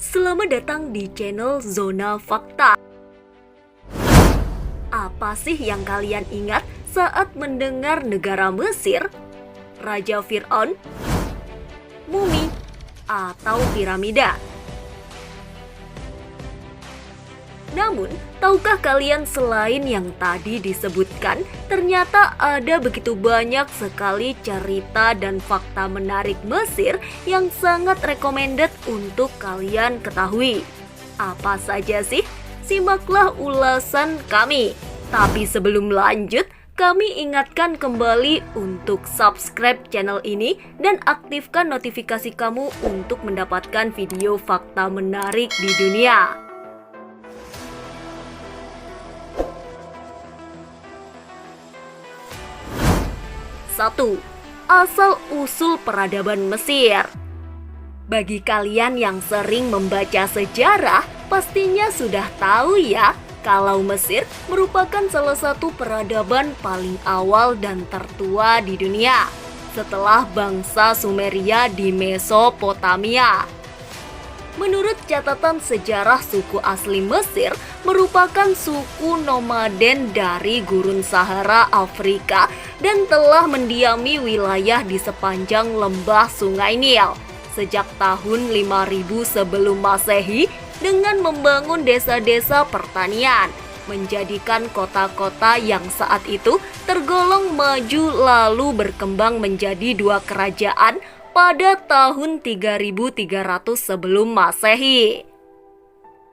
Selamat datang di channel Zona Fakta. Apa sih yang kalian ingat saat mendengar negara Mesir, Raja Fir'aun, mumi, atau piramida? Namun, tahukah kalian selain yang tadi disebutkan, ternyata ada begitu banyak sekali cerita dan fakta menarik Mesir yang sangat recommended untuk kalian ketahui. Apa saja sih? Simaklah ulasan kami. Tapi sebelum lanjut, kami ingatkan kembali untuk subscribe channel ini dan aktifkan notifikasi kamu untuk mendapatkan video fakta menarik di dunia. 1. Asal-usul peradaban Mesir. Bagi kalian yang sering membaca sejarah, pastinya sudah tahu ya, kalau Mesir merupakan salah satu peradaban paling awal dan tertua di dunia, setelah bangsa Sumeria di Mesopotamia. Menurut catatan sejarah, suku asli Mesir merupakan suku nomaden dari gurun Sahara Afrika dan telah mendiami wilayah di sepanjang lembah Sungai Nil sejak tahun 5000 sebelum Masehi dengan membangun desa-desa pertanian, menjadikan kota-kota yang saat itu tergolong maju lalu berkembang menjadi dua kerajaan pada tahun 3300 sebelum Masehi.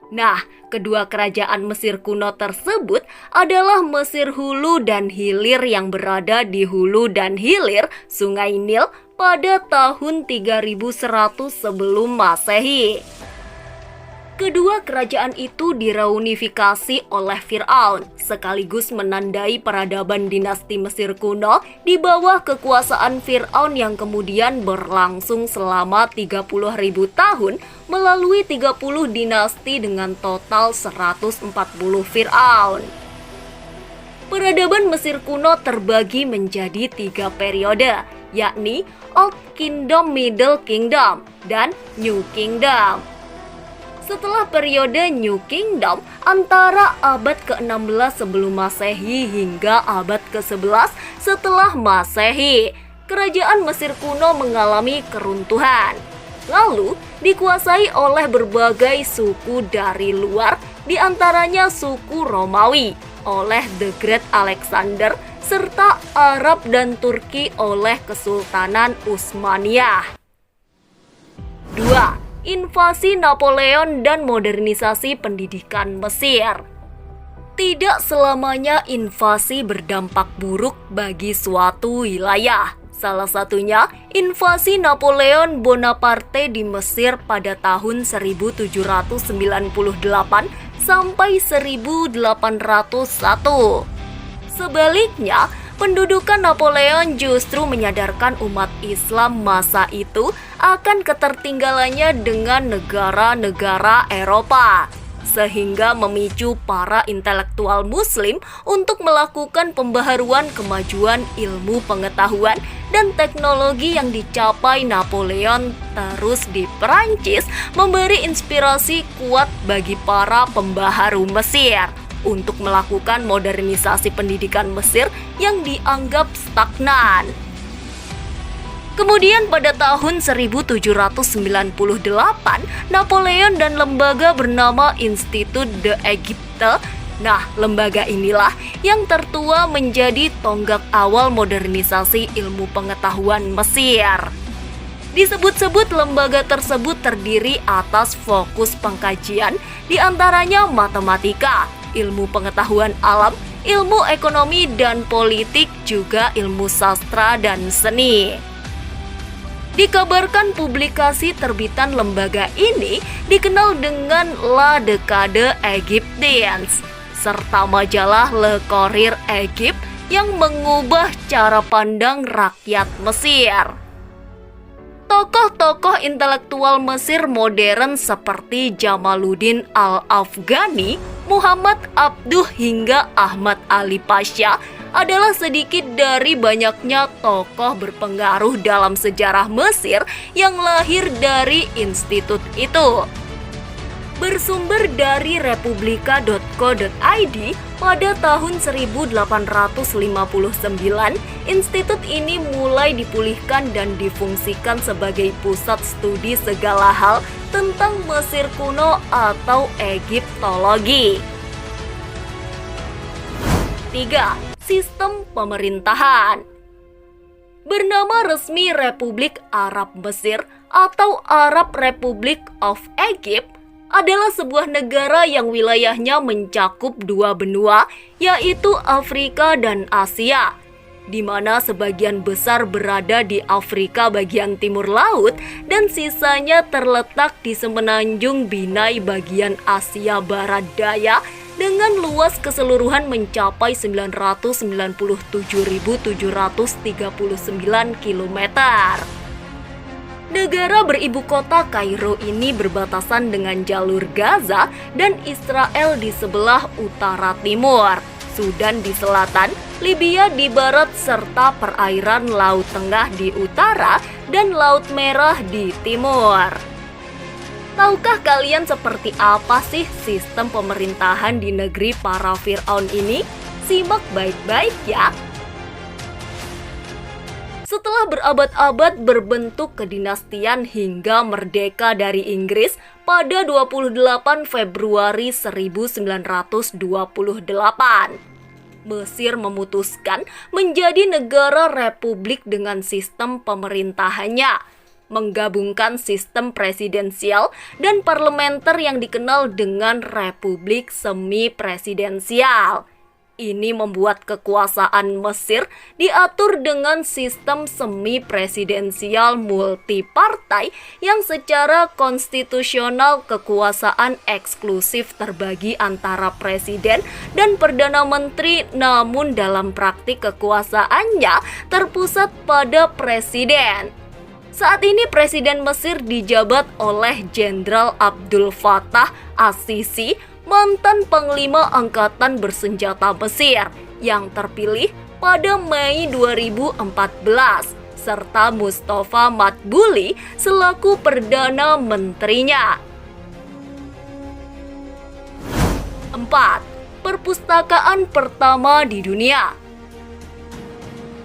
Nah, kedua kerajaan Mesir kuno tersebut adalah Mesir Hulu dan Hilir yang berada di hulu dan hilir Sungai Nil pada tahun 3100 sebelum Masehi. Kedua kerajaan itu direunifikasi oleh Fir'aun, sekaligus menandai peradaban dinasti Mesir kuno di bawah kekuasaan Fir'aun yang kemudian berlangsung selama 30.000 tahun melalui 30 dinasti dengan total 140 Fir'aun. Peradaban Mesir kuno terbagi menjadi 3 periode, yakni Old Kingdom, Middle Kingdom, dan New Kingdom. Setelah periode New Kingdom antara abad ke-16 sebelum Masehi hingga abad ke-11 setelah Masehi, kerajaan Mesir kuno mengalami keruntuhan. Lalu dikuasai oleh berbagai suku dari luar, di antaranya suku Romawi oleh The Great Alexander, serta Arab dan Turki oleh Kesultanan Utsmaniyah. 2. Invasi Napoleon dan modernisasi pendidikan Mesir. Tidak selamanya invasi berdampak buruk bagi suatu wilayah. Salah satunya invasi Napoleon Bonaparte di Mesir pada tahun 1798 sampai 1801. Sebaliknya, pendudukan Napoleon justru menyadarkan umat Islam masa itu akan ketertinggalannya dengan negara-negara Eropa, sehingga memicu para intelektual Muslim untuk melakukan pembaharuan kemajuan ilmu pengetahuan dan teknologi yang dicapai Napoleon. Terus di Perancis memberi inspirasi kuat bagi para pembaharu Mesir untuk melakukan modernisasi pendidikan Mesir yang dianggap stagnan. Kemudian pada tahun 1798, Napoleon dan lembaga bernama Institut de Egypte. Nah, lembaga inilah yang tertua menjadi tonggak awal modernisasi ilmu pengetahuan Mesir. Disebut-sebut lembaga tersebut terdiri atas fokus pengkajian, di antaranya matematika, ilmu pengetahuan alam, ilmu ekonomi dan politik, juga ilmu sastra dan seni. Dikabarkan publikasi terbitan lembaga ini dikenal dengan La Décade Égyptienne, serta majalah Le Courrier Egypte yang mengubah cara pandang rakyat Mesir. Tokoh-tokoh intelektual Mesir modern seperti Jamaluddin Al-Afghani, Muhammad Abduh hingga Ahmad Ali Pasha adalah sedikit dari banyaknya tokoh berpengaruh dalam sejarah Mesir yang lahir dari institut itu. Bersumber dari republika.co.id, pada tahun 1859, institut ini mulai dipulihkan dan difungsikan sebagai pusat studi segala hal tentang Mesir kuno atau Egiptologi. 3. Sistem pemerintahan. Bernama resmi Republik Arab Mesir atau Arab Republic of Egypt adalah sebuah negara yang wilayahnya mencakup dua benua, yaitu Afrika dan Asia, di mana sebagian besar berada di Afrika bagian timur laut dan sisanya terletak di semenanjung Binai bagian Asia Barat Daya dengan luas keseluruhan mencapai 997.739 km. Negara beribu kota Kairo ini berbatasan dengan jalur Gaza dan Israel di sebelah utara timur, Sudan di selatan, Libya di barat, serta perairan Laut Tengah di utara dan Laut Merah di timur. Tahukah kalian seperti apa sih sistem pemerintahan di negeri para Fir'aun ini? Simak baik-baik ya. Setelah berabad-abad berbentuk kedinastian hingga merdeka dari Inggris pada 28 Februari 1928, Mesir memutuskan menjadi negara republik dengan sistem pemerintahannya, menggabungkan sistem presidensial dan parlementer yang dikenal dengan republik semi-presidensial. Ini membuat kekuasaan Mesir diatur dengan sistem semi-presidensial multipartai yang secara konstitusional kekuasaan eksklusif terbagi antara presiden dan perdana menteri, namun dalam praktik kekuasaannya terpusat pada presiden. Saat ini Presiden Mesir dijabat oleh Jenderal Abdul Fattah As-Sisi, mantan Panglima Angkatan Bersenjata Mesir yang terpilih pada Mei 2014, serta Mustafa Madbuli selaku Perdana Menterinya. 4. Perpustakaan pertama di dunia.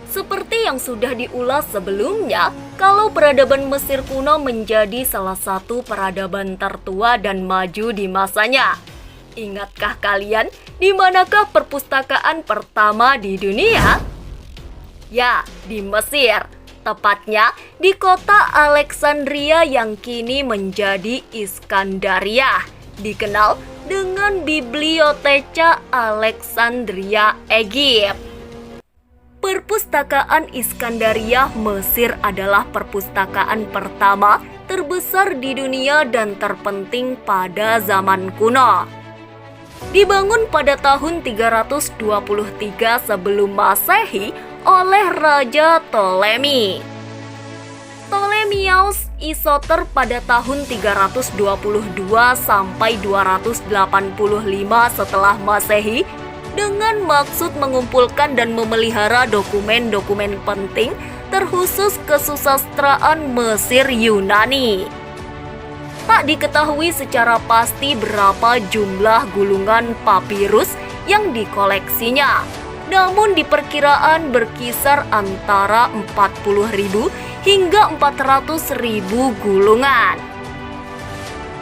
Seperti yang sudah diulas sebelumnya, kalau peradaban Mesir kuno menjadi salah satu peradaban tertua dan maju di masanya. Ingatkah kalian di manakah perpustakaan pertama di dunia? Ya, di Mesir. Tepatnya di kota Alexandria yang kini menjadi Iskandaria, dikenal dengan Bibliotheca Alexandria Egypt. Perpustakaan Iskandaria Mesir adalah perpustakaan pertama terbesar di dunia dan terpenting pada zaman kuno. Dibangun pada tahun 323 sebelum Masehi oleh Raja Ptolemy. Ptolemaios Isoter pada tahun 322 sampai 285 setelah Masehi dengan maksud mengumpulkan dan memelihara dokumen-dokumen penting terkhusus kesusastraan Mesir Yunani. Tak diketahui secara pasti berapa jumlah gulungan papirus yang dikoleksinya, namun diperkiraan berkisar antara 40.000 hingga 400.000 gulungan.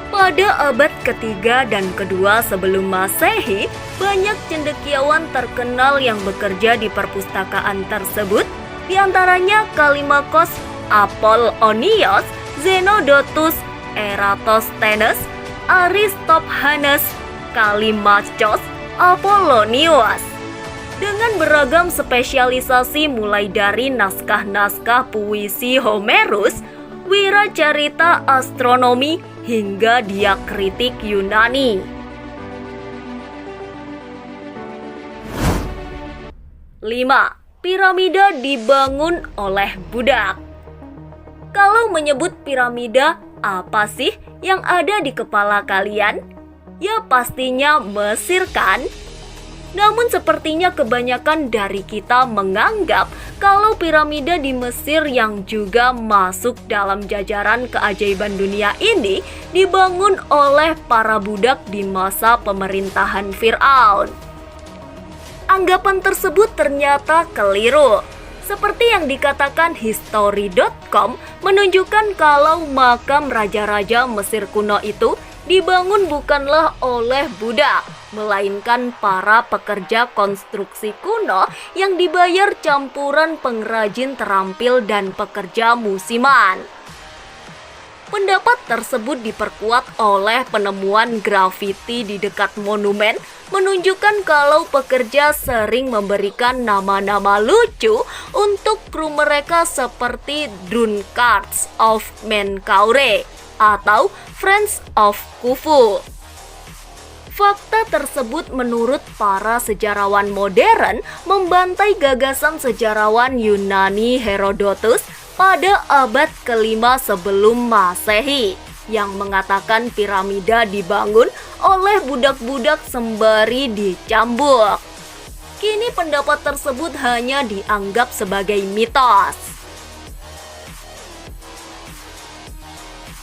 Pada abad ketiga dan kedua sebelum Masehi, banyak cendekiawan terkenal yang bekerja di perpustakaan tersebut, di antaranya Kalimakos, Apollonios, Zenodotus, Eratosthenes, Aristophanes, Kalimachos, Apollonius. Dengan beragam spesialisasi mulai dari naskah-naskah puisi Homerus, wiracarita astronomi, hingga diakritik Yunani. 5. Piramida dibangun oleh budak. Kalau menyebut piramida, apa sih yang ada di kepala kalian? Ya pastinya Mesir kan? Namun sepertinya kebanyakan dari kita menganggap kalau piramida di Mesir yang juga masuk dalam jajaran keajaiban dunia ini dibangun oleh para budak di masa pemerintahan Fir'aun. Anggapan tersebut ternyata keliru. Seperti yang dikatakan History.com menunjukkan kalau makam raja-raja Mesir kuno itu dibangun bukanlah oleh budak, melainkan para pekerja konstruksi kuno yang dibayar campuran pengrajin terampil dan pekerja musiman. Pendapat tersebut diperkuat oleh penemuan grafiti di dekat monumen, menunjukkan kalau pekerja sering memberikan nama-nama lucu untuk kru mereka seperti Drunkards of Menkaure atau Friends of Khufu. Fakta tersebut menurut para sejarawan modern membantai gagasan sejarawan Yunani Herodotus pada abad ke-5 sebelum Masehi yang mengatakan piramida dibangun oleh budak-budak sembari dicambuk. Kini pendapat tersebut hanya dianggap sebagai mitos.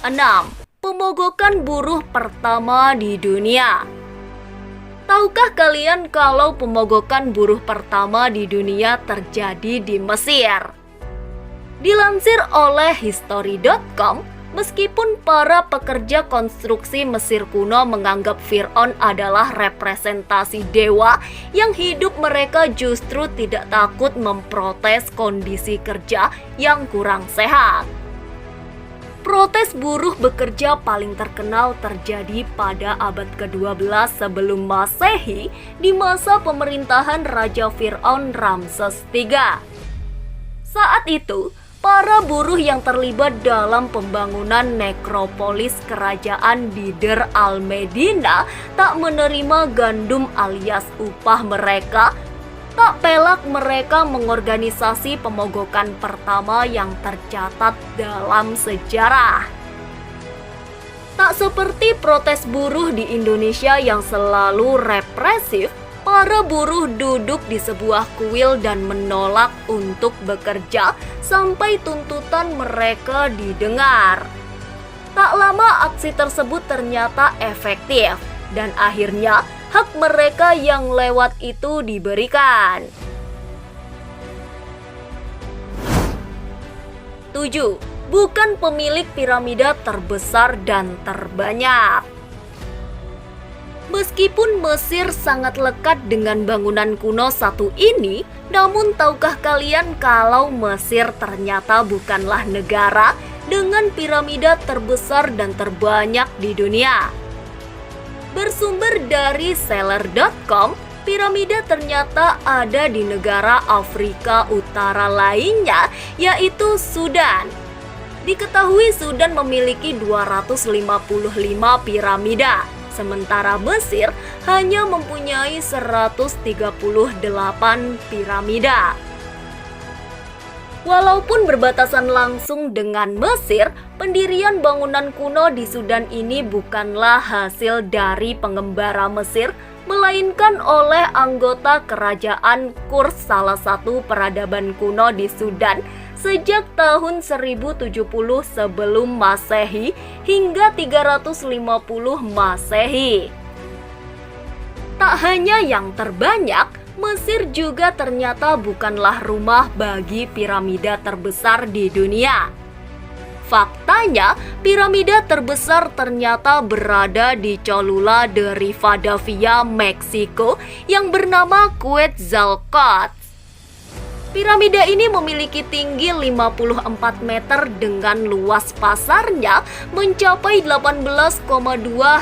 6. Pemogokan buruh pertama di dunia. Tahukah kalian kalau pemogokan buruh pertama di dunia terjadi di Mesir? Dilansir oleh History.com, meskipun para pekerja konstruksi Mesir kuno menganggap Fir'aun adalah representasi dewa yang hidup mereka justru tidak takut memprotes kondisi kerja yang kurang sehat. Protes buruh bekerja paling terkenal terjadi pada abad ke-12 sebelum Masehi di masa pemerintahan Raja Fir'aun Ramses III. Saat itu, para buruh yang terlibat dalam pembangunan nekropolis kerajaan di Der al-Medina tak menerima gandum alias upah mereka. Tak pelak mereka mengorganisasi pemogokan pertama yang tercatat dalam sejarah. Tak seperti protes buruh di Indonesia yang selalu represif, para buruh duduk di sebuah kuil dan menolak untuk bekerja sampai tuntutan mereka didengar. Tak lama aksi tersebut ternyata efektif dan akhirnya hak mereka yang lewat itu diberikan. 7. Bukan pemilik piramida terbesar dan terbanyak. Meskipun Mesir sangat lekat dengan bangunan kuno satu ini, namun tahukah kalian kalau Mesir ternyata bukanlah negara dengan piramida terbesar dan terbanyak di dunia? Bersumber dari Seller.com, piramida ternyata ada di negara Afrika Utara lainnya, yaitu Sudan. Diketahui Sudan memiliki 255 piramida, sementara Mesir hanya mempunyai 138 piramida. Walaupun berbatasan langsung dengan Mesir, pendirian bangunan kuno di Sudan ini bukanlah hasil dari pengembara Mesir, melainkan oleh anggota kerajaan Kurs, salah satu peradaban kuno di Sudan, sejak tahun 1070 sebelum Masehi hingga 350 Masehi. Tak hanya yang terbanyak, Mesir juga ternyata bukanlah rumah bagi piramida terbesar di dunia. Faktanya, piramida terbesar ternyata berada di Cholula de Rivadavia, Meksiko yang bernama Quetzalcoatl. Piramida ini memiliki tinggi 54 meter dengan luas pasarnya mencapai 18,2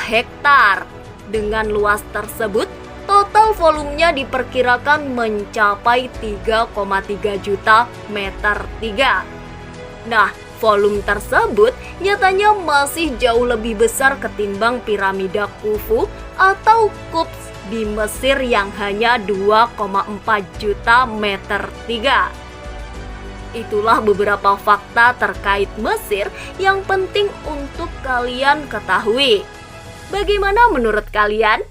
hektar. Dengan luas tersebut, total volumenya diperkirakan mencapai 3,3 juta meter 3. Nah, volume tersebut nyatanya masih jauh lebih besar ketimbang piramida Khufu atau Khups di Mesir yang hanya 2,4 juta meter 3. Itulah beberapa fakta terkait Mesir yang penting untuk kalian ketahui. Bagaimana menurut kalian?